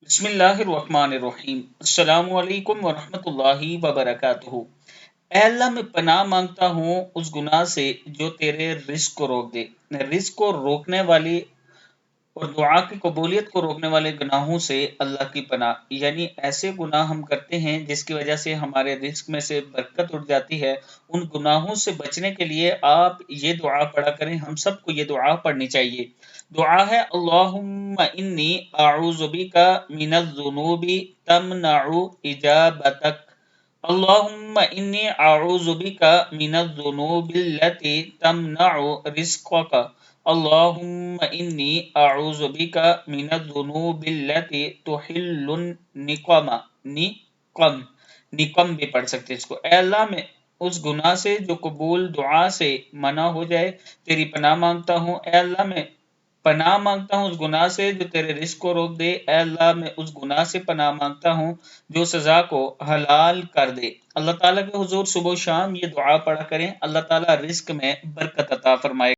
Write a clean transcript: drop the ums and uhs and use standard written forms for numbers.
بسم اللہ الرحمن الرحیم۔ السلام علیکم ورحمۃ اللہ وبرکاتہ۔ اے اللہ، میں پناہ مانگتا ہوں اس گناہ سے جو تیرے رزق کو روک دے، رزق کو روکنے والی اور دعا کی قبولیت کو روکنے والے گناہوں سے اللہ کی پناہ، یعنی ایسے گناہ ہم کرتے ہیں جس کی وجہ سے ہمارے رزق میں سے برکت اٹھ جاتی ہے۔ ان گناہوں سے بچنے کے لیے آپ یہ دعا پڑھا کریں، ہم سب کو یہ دعا پڑھنی چاہیے۔ دعا ہے اللہم انی اعوذ بک من الذنوب تمنع اجابتک۔ اللہم انی اعوذ بک من الذنوب التي تمنع رزقک۔ اللہم انی اعوذ بک من الذنوب التي تحل نقم بھی پڑھ سکتے اس کو۔ اے اللہ، میں اس گناہ سے جو قبول دعا سے منع ہو جائے تیری پناہ مانگتا ہوں۔ اے اللہ، میں پناہ مانگتا ہوں اس گناہ سے جو تیرے رزق کو روک دے۔ اے اللہ، میں اس گناہ سے پناہ مانگتا ہوں جو سزا کو حلال کر دے۔ اللہ تعالیٰ کے حضور صبح و شام یہ دعا پڑھا کریں، اللہ تعالیٰ رزق میں برکت عطا فرمائے۔